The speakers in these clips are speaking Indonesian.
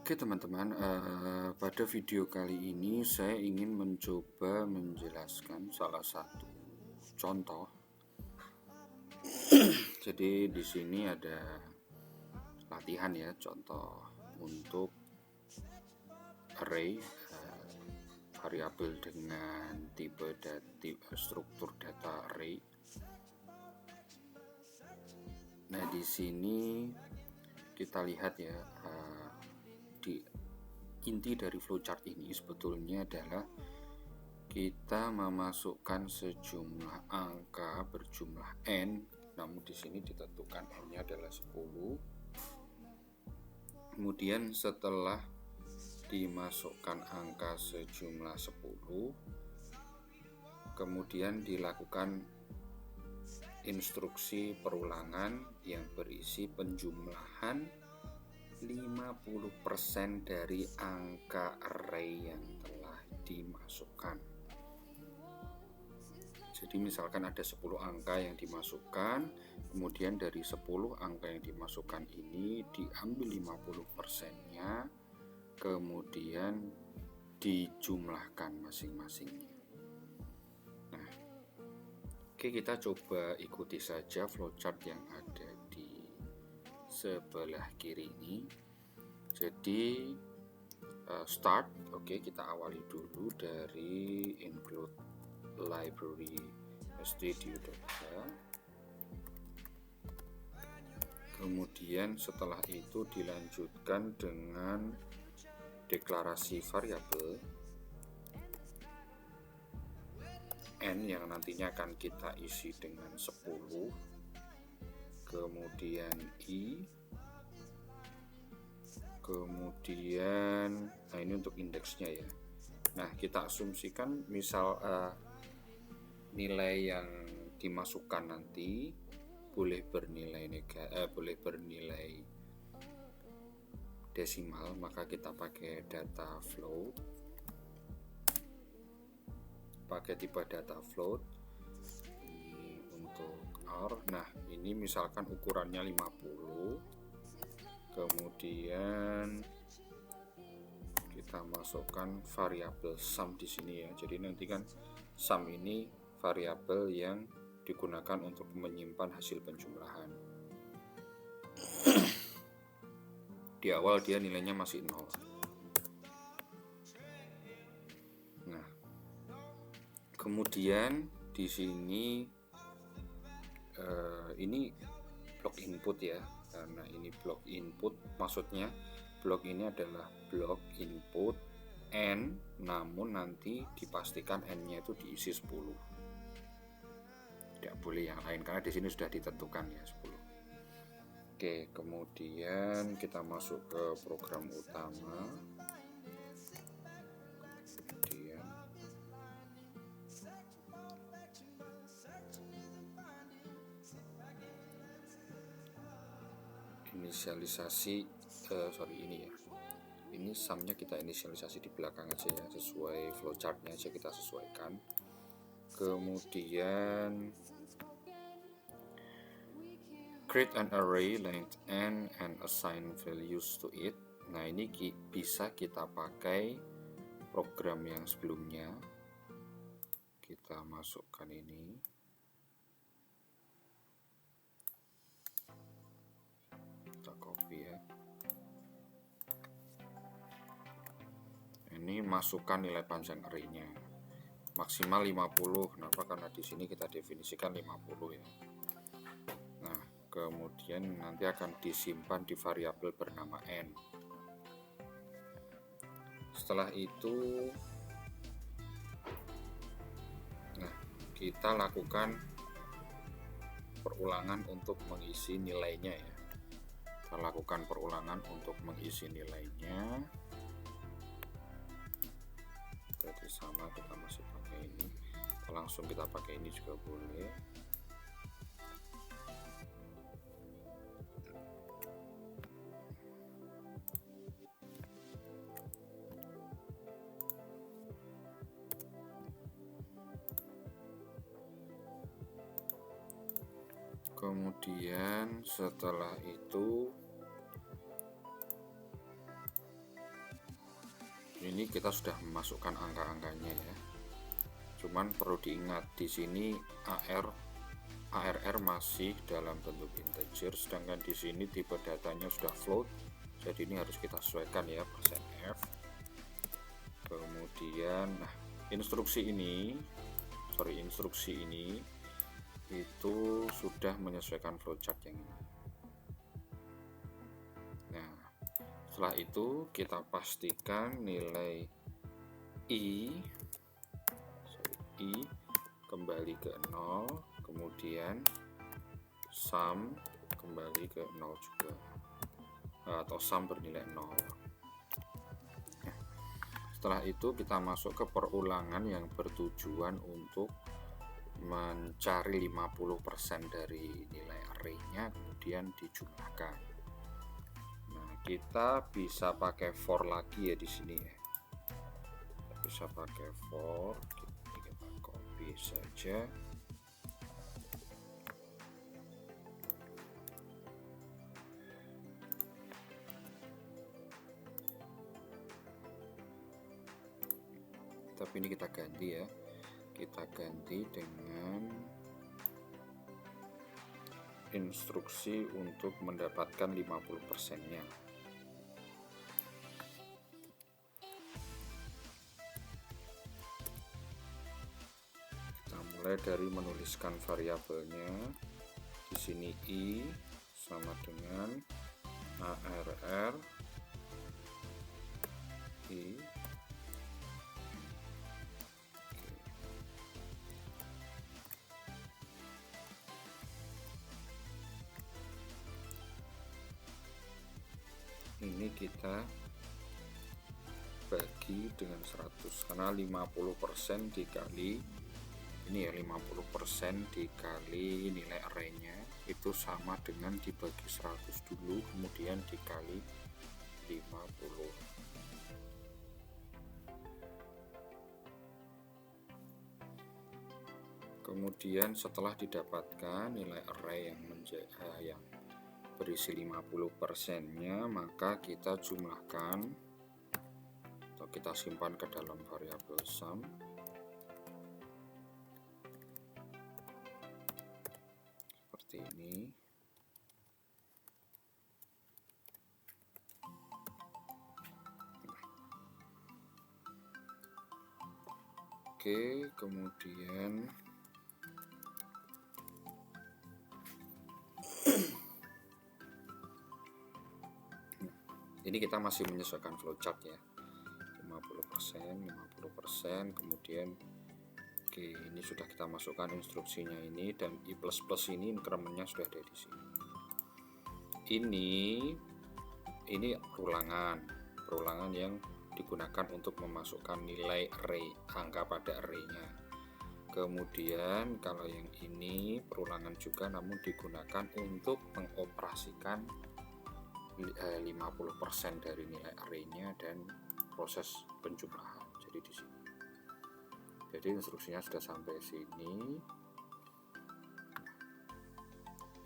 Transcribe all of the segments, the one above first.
Oke teman-teman, pada video kali ini saya ingin mencoba menjelaskan salah satu contoh. Jadi di sini ada latihan ya, contoh untuk array variabel dengan tipe struktur data array. Nah di sini kita lihat ya, di inti dari flowchart ini sebetulnya adalah kita memasukkan sejumlah angka berjumlah n, namun di sini ditentukan n-nya adalah 10. Kemudian setelah dimasukkan angka sejumlah 10, kemudian dilakukan instruksi perulangan yang berisi penjumlahan 50% dari angka array yang telah dimasukkan. Jadi misalkan ada 10 angka yang dimasukkan, kemudian dari 10 angka yang dimasukkan ini diambil 50%-nya, kemudian dijumlahkan masing-masingnya. Nah, oke, kita coba ikuti saja flowchart yang ada di sebelah kiri ini. Jadi start, oke, kita awali dulu dari include library stdio.h. Kemudian setelah itu dilanjutkan dengan deklarasi variabel n yang nantinya akan kita isi dengan 10, kemudian i, kemudian nah ini untuk indeksnya ya. Nah kita asumsikan misal nilai yang dimasukkan nanti boleh bernilai desimal, maka kita pakai data float, pakai tipe data float ini untuk R. Nah ini misalkan ukurannya 50, kemudian kita masukkan variabel sum di sini ya. Jadi nanti kan sum ini variabel yang digunakan untuk menyimpan hasil penjumlahan. Di awal dia nilainya masih 0. Nah, kemudian di sini ini blok input ya, karena ini blok input, maksudnya blok ini adalah blok input n, namun nanti dipastikan n-nya itu diisi 10. Tidak boleh yang lain karena di sini sudah ditentukan ya 10. Oke, kemudian kita masuk ke program utama. Kemudian inisialisasi ini ya. Ini sumnya kita inisialisasi di belakang aja ya, sesuai flowchartnya aja kita sesuaikan. Kemudian create an array length n and assign values to it. Nah ini bisa kita pakai program yang sebelumnya. Kita masukkan ini. Kita copy ya. Ini masukkan nilai panjang array-nya. Maksimal 50. Kenapa? Karena di sini kita definisikan 50 ya. Nah, kemudian nanti akan disimpan di variabel bernama n. Setelah itu kita lakukan perulangan untuk mengisi nilainya ya. Kita lakukan perulangan untuk mengisi nilainya. Berarti sama, kita masih pakai ini, langsung kita pakai ini juga boleh. Kemudian setelah itu ini kita sudah memasukkan angka-angkanya ya. Cuman perlu diingat di sini ARR masih dalam bentuk integer, sedangkan di sini tipe datanya sudah float. Jadi ini harus kita sesuaikan ya, %f. Kemudian instruksi ini itu sudah menyesuaikan flowchart yang ini. Nah, setelah itu kita pastikan nilai I kembali ke 0, kemudian sum kembali ke 0 juga, atau sum bernilai 0. Nah, setelah itu kita masuk ke perulangan yang bertujuan untuk mencari 50% dari nilai array-nya, kemudian dijumlahkan. Nah, kita bisa pakai for lagi ya di sini ya. Kita bisa pakai for, kita copy saja. Tapi ini kita ganti ya. Kita ganti dengan instruksi untuk mendapatkan 50%-nya. Kita mulai dari menuliskan variabelnya. Di sini I sama dengan ARR I. Ini kita bagi dengan 100 karena 50% dikali ini ya, 50% dikali nilai array-nya itu sama dengan dibagi 100 dulu, kemudian dikali 50. Kemudian setelah didapatkan nilai array yang berisi 50%-nya, maka kita jumlahkan atau kita simpan ke dalam variabel sum. Seperti ini. Oke, kemudian ini kita masih menyesuaikan flowchart ya, 50%, kemudian oke, ini sudah kita masukkan instruksinya ini, dan I++ ini incrementnya sudah ada di sini. Ini perulangan yang digunakan untuk memasukkan nilai array, angka pada array-nya. Kemudian kalau yang ini perulangan juga, namun digunakan untuk mengoperasikan 50% dari nilai array-nya dan proses penjumlahan. Jadi di sini. Jadi instruksinya sudah sampai sini.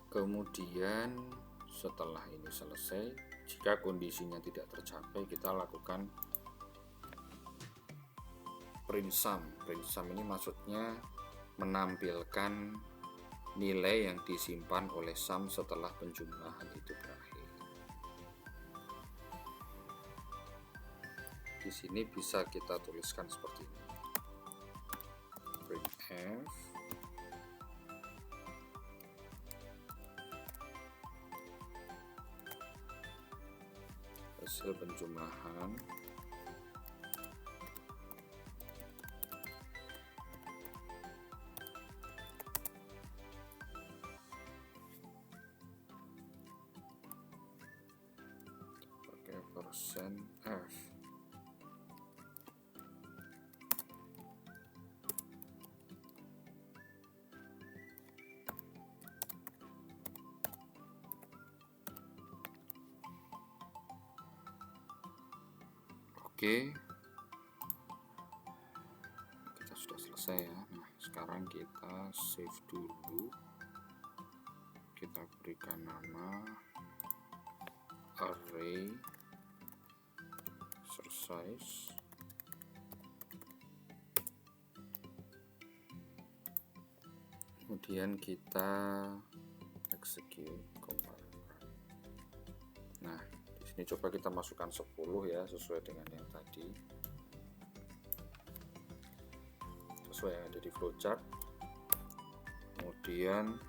Kemudian setelah ini selesai, jika kondisinya tidak tercapai, kita lakukan print sum. Print sum ini maksudnya menampilkan nilai yang disimpan oleh sum setelah penjumlahan itu berakhir. Di sini bisa kita tuliskan seperti ini. Printf hasil penjumlahan pakai %f. Oke, kita sudah selesai ya. Nah, sekarang kita save dulu. Kita berikan nama array exercise. kemudian kita execute compile. Nah, di sini coba kita masukkan 10 ya, sesuai dengan yang tadi, sesuai yang ada di flowchart. Kemudian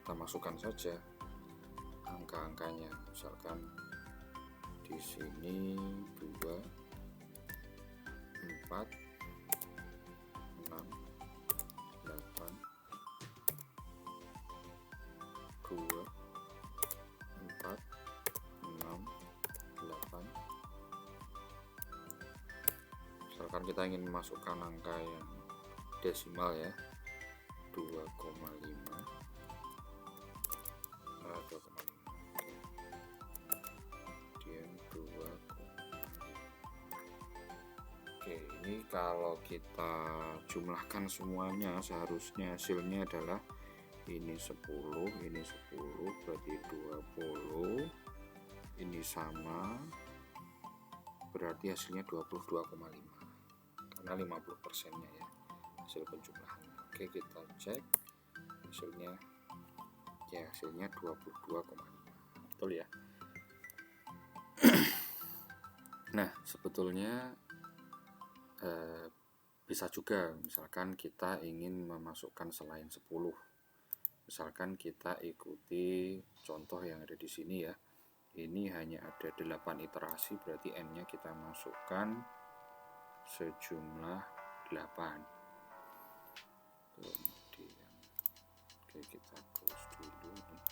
kita masukkan saja angka-angkanya, misalkan di sini 2, 4, 6, 8, 2, 4, 6, 8. Misalkan kita ingin memasukkan angka yang desimal ya, 2,5, 2,5, kemudian 2. Oke, ini kalau kita jumlahkan semuanya seharusnya hasilnya adalah ini 10, ini 10, berarti 20, ini sama, berarti hasilnya 22,5 karena 50%-nya ya hasil penjumlahan. Oke, kita cek hasilnya ya, hasilnya 22,5, betul ya. Nah, sebetulnya bisa juga misalkan kita ingin memasukkan selain 10, misalkan kita ikuti contoh yang ada di sini ya, ini hanya ada 8 iterasi, berarti n-nya kita masukkan sejumlah 8. Kemudian oke, kita close dulu nih.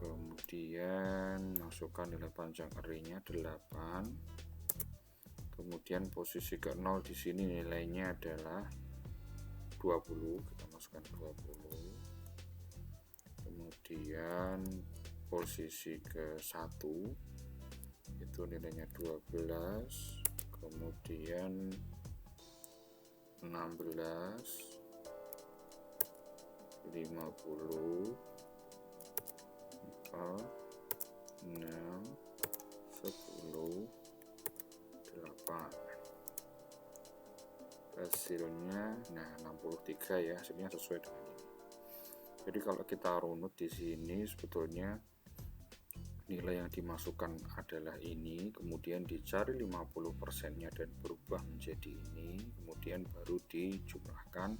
Kemudian masukkan nilai panjang array-nya 8. Kemudian posisi ke 0 di sini nilainya adalah 20, kita masukkan 20. Kemudian posisi ke 1 itu nilainya 12, kemudian 16, 50, 4, 6, 10, 8. Hasilnya nah 63 ya, hasilnya sesuai dengan ini. Jadi kalau kita runut di sini sebetulnya nilai yang dimasukkan adalah ini, kemudian dicari 50%-nya dan berubah menjadi ini, kemudian baru dijumlahkan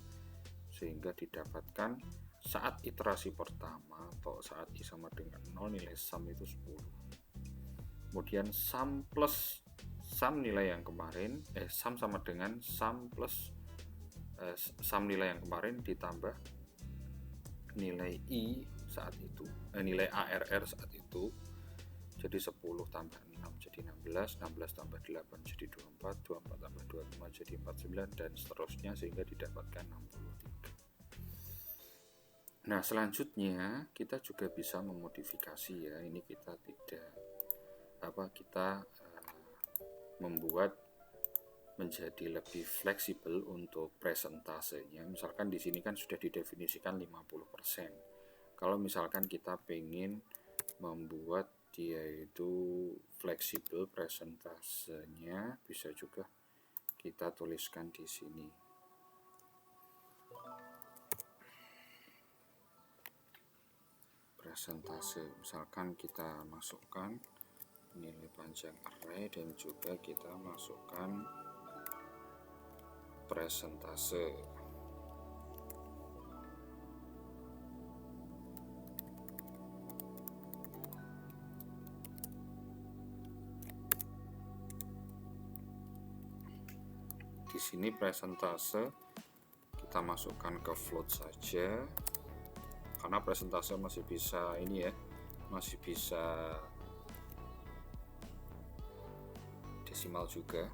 sehingga didapatkan saat iterasi pertama atau saat i sama dengan 0 nilai sum itu 10. Kemudian sum plus sum nilai yang kemarin, sum sama dengan sum plus sum nilai yang kemarin ditambah nilai i saat itu, nilai ARR saat itu, jadi 10 tambah 6 jadi 16, 16 tambah 8 jadi 24, 24 tambah 25 jadi 49 dan seterusnya sehingga didapatkan 63. Nah, selanjutnya kita juga bisa memodifikasi ya. Ini kita membuat menjadi lebih fleksibel untuk presentasenya. Misalkan di sini kan sudah didefinisikan 50%. Kalau misalkan kita pengen membuat dia itu fleksibel presentasenya, bisa juga kita tuliskan di sini. Presentase, misalkan kita masukkan nilai panjang array dan juga kita masukkan presentase. Di sini presentase kita masukkan ke float saja, karena presentase masih bisa ini ya, masih bisa desimal juga.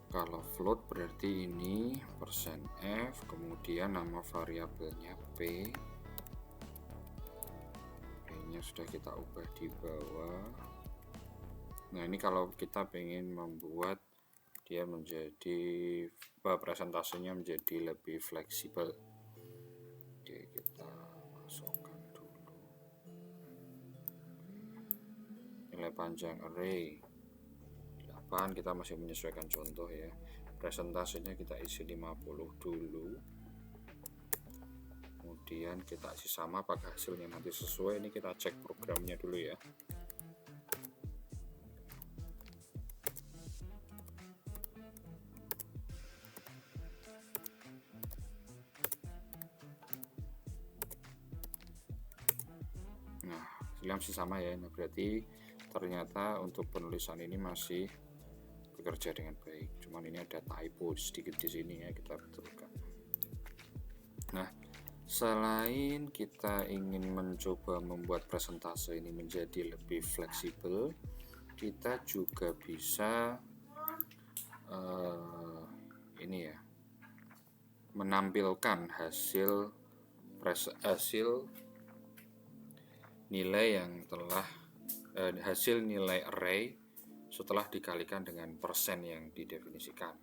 Kalau float berarti ini %f, kemudian nama variabelnya p, p-nya sudah kita ubah di bawah. Nah, ini kalau kita pengen membuat dia menjadi presentasenya menjadi lebih fleksibel. Oke, kita masukkan dulu nilai panjang array 8, kita masih menyesuaikan contoh ya. Presentasenya kita isi 50 dulu, kemudian kita isi sama apakah hasilnya nanti sesuai. Ini kita cek programnya dulu ya. Nah, hasilnya masih sama ya. Nah, berarti ternyata untuk penulisan ini masih bekerja dengan baik. Cuman ini ada typo sedikit di sini ya, kita betulkan. Nah, selain kita ingin mencoba membuat presentase ini menjadi lebih fleksibel, kita juga bisa ini ya, menampilkan hasil nilai yang telah hasil nilai array setelah dikalikan dengan persen yang didefinisikan.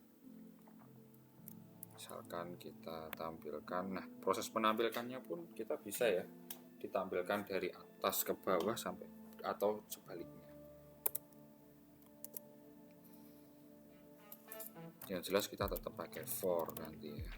Misalkan kita tampilkan, nah proses penampilkannya pun kita bisa ya ditampilkan dari atas ke bawah sampai atau sebaliknya. Yang jelas kita tetap pakai for nanti ya.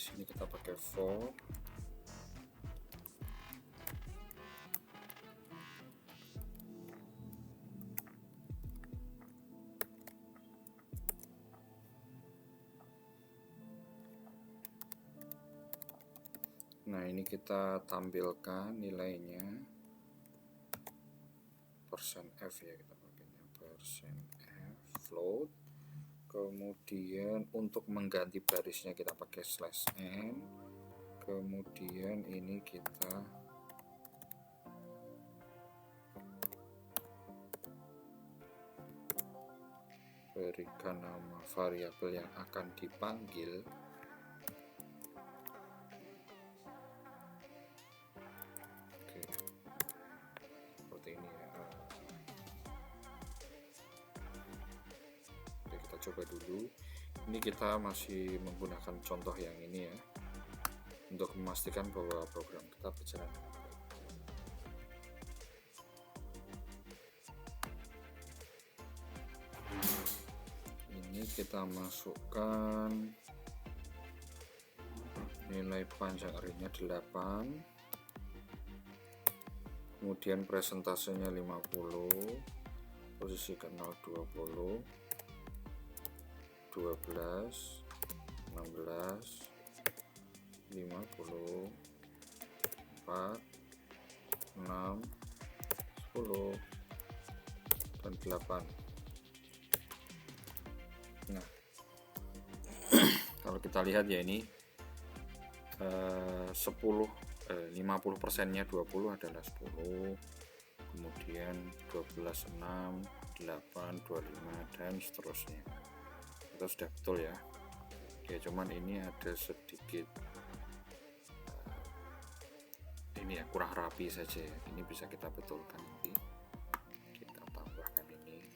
Sini kita pakai for. Nah, ini kita tampilkan nilainya persen F ya, kita pakainya persen F float. Kemudian untuk mengganti barisnya kita pakai slash n. Kemudian ini kita berikan nama variabel yang akan dipanggil. Oke, seperti ini ya. Oke, kita coba dulu. Ini kita masih menggunakan contoh yang ini ya, untuk memastikan bahwa program kita berjalan dengan baik. Ini kita masukkan nilai panjang array-nya 8, kemudian presentasenya 50, posisi ke 0 20, 12, 16, 50, 4, 6, 10, dan 8. Nah, kalau kita lihat ya, ini 50%-nya 20 adalah 10, kemudian 12, 6, 8, 25, dan seterusnya. Itu sudah betul ya. Ya, cuman ini ada sedikit ini ya, kurang rapi saja ya. Ini bisa kita betulkan nanti. Kita tambahkan ini.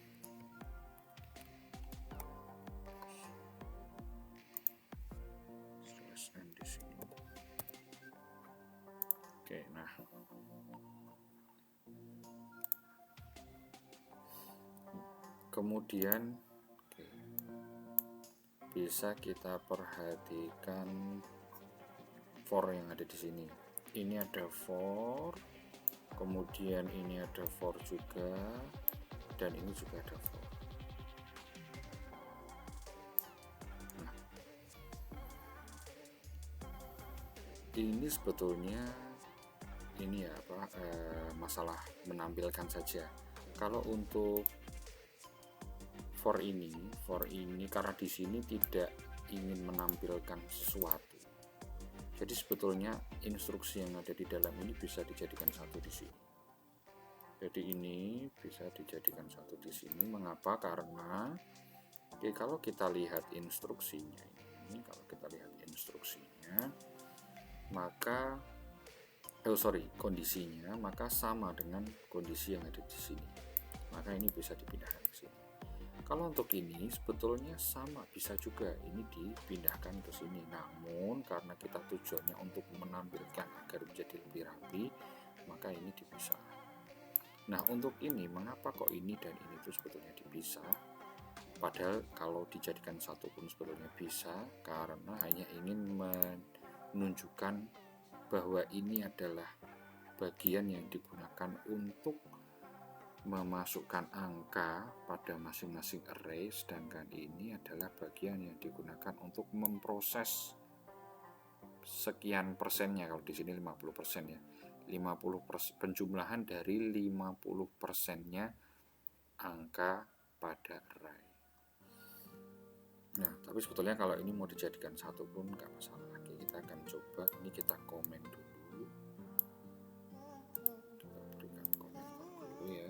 Slash n di sini. Oke, nah. Kemudian bisa kita perhatikan for yang ada di sini. Ini ada for, kemudian ini ada for juga, dan ini juga ada for. Nah, ini sebetulnya ini ya masalah menampilkan saja. Kalau untuk for ini karena di sini tidak ingin menampilkan sesuatu. Jadi sebetulnya instruksi yang ada di dalam ini bisa dijadikan satu di sini. Jadi ini bisa dijadikan satu di sini. Mengapa? Karena kalau kita lihat instruksinya ini, maka kondisinya maka sama dengan kondisi yang ada di sini. Maka ini bisa dipindahkan ke sini. Kalau untuk ini sebetulnya sama, bisa juga ini dipindahkan ke sini. Namun karena kita tujuannya untuk menampilkan agar menjadi lebih rapi, maka ini dipisah. Nah, untuk ini mengapa kok ini dan ini itu sebetulnya dipisah? Padahal kalau dijadikan satu pun sebetulnya bisa, karena hanya ingin menunjukkan bahwa ini adalah bagian yang digunakan untuk memasukkan angka pada masing-masing array, sedangkan ini adalah bagian yang digunakan untuk memproses sekian persennya. Kalau di sini 50% ya, 50% penjumlahan dari 50 persennya angka pada array. Nah, tapi sebetulnya kalau ini mau dijadikan satu pun nggak masalah lagi. Kita akan coba, ini kita komen dulu. Kita berikan komen dulu ya.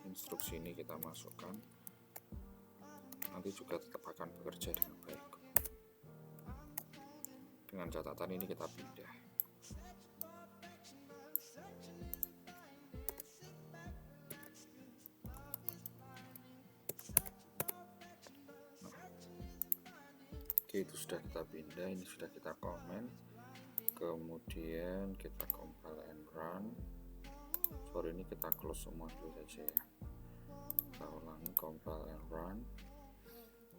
Instruksi ini kita masukkan, nanti juga tetap akan bekerja dengan baik. Dengan catatan ini kita pindah. Oke, itu sudah kita pindah, ini sudah kita komen, kemudian kita compile and run. Ini kita close semua dulu saja ya. Kita ulangi, compile and run.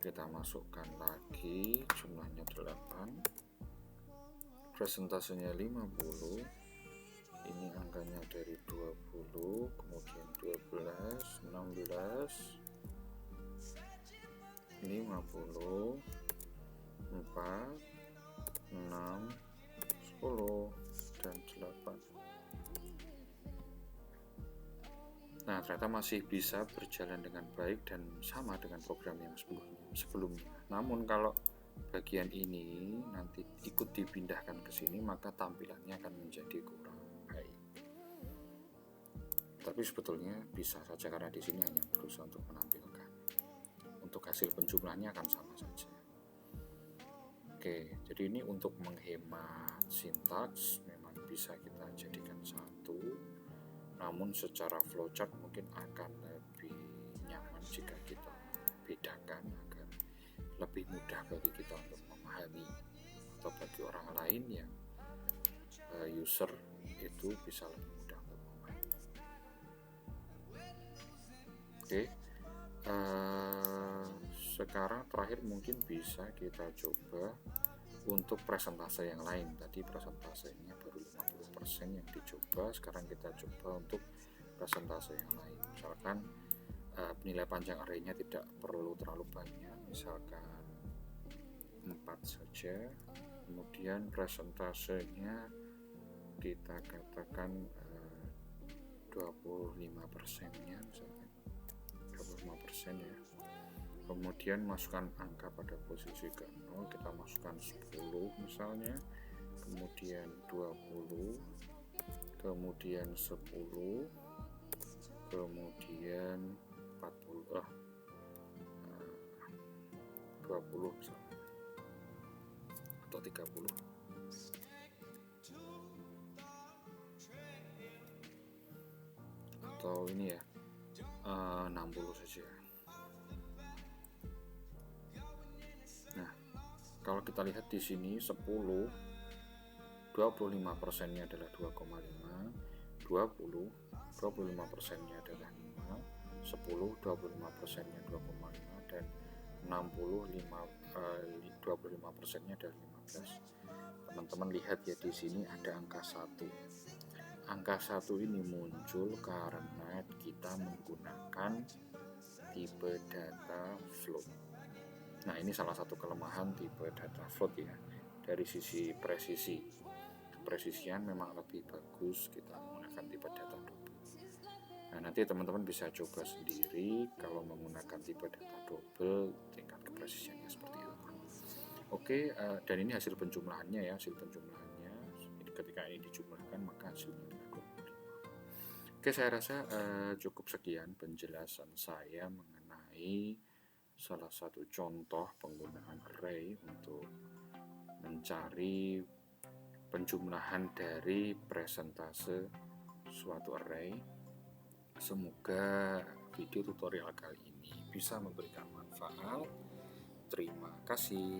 Kita masukkan lagi jumlahnya 8, presentasenya 50, ini angkanya dari 20, kemudian 12, 16, 50, 4, 6, 10, dan 8. Nah, ternyata masih bisa berjalan dengan baik dan sama dengan program yang sebelumnya. Namun kalau bagian ini nanti ikut dipindahkan ke sini, maka tampilannya akan menjadi kurang baik. Tapi sebetulnya bisa saja karena di sini hanya berusaha untuk menampilkan. Untuk hasil penjumlahnya akan sama saja. Oke, jadi ini untuk menghemat sintaks memang bisa kita jadikan satu. Namun secara flowchart mungkin akan lebih nyaman jika kita bedakan agar lebih mudah bagi kita untuk memahami, atau bagi orang lain yang user itu bisa lebih mudah untuk memahami. Oke, sekarang terakhir mungkin bisa kita coba untuk presentase yang lain. Tadi presentasenya baru 50% yang dicoba, sekarang kita coba untuk presentase yang lain. Misalkan nilai panjang arraynya tidak perlu terlalu banyak, misalkan 4 saja, kemudian presentasenya kita katakan 25%-nya, misalkan 25% ya. Kemudian masukkan angka pada posisi ke 0, kita masukkan 10 misalnya, kemudian 20, kemudian 10, kemudian 40, 20 misalnya, atau 30. Atau ini ya, 60 saja. Nah, kalau kita lihat di sini 10, 25%-nya adalah 2,5, 20, 25%-nya adalah 5, 10, 25%-nya 2,5, dan 25%-nya adalah 15. Teman-teman lihat ya, di sini ada angka 1. Angka 1 ini muncul karena kita menggunakan tipe data float. Nah, ini salah satu kelemahan tipe data float ya, dari sisi presisi. kepresisian memang lebih bagus kita menggunakan tipe data double. Nah, nanti teman-teman bisa coba sendiri kalau menggunakan tipe data double tingkat kepresisiannya seperti apa. Oke, dan ini hasil penjumlahannya ya, hasil penjumlahannya. Ketika ini dijumlahkan maka hasilnya adalah 25. Oke, saya rasa cukup sekian penjelasan saya mengenai salah satu contoh penggunaan array untuk mencari penjumlahan dari presentase suatu array. Semoga video tutorial kali ini bisa memberikan manfaat. Terima kasih.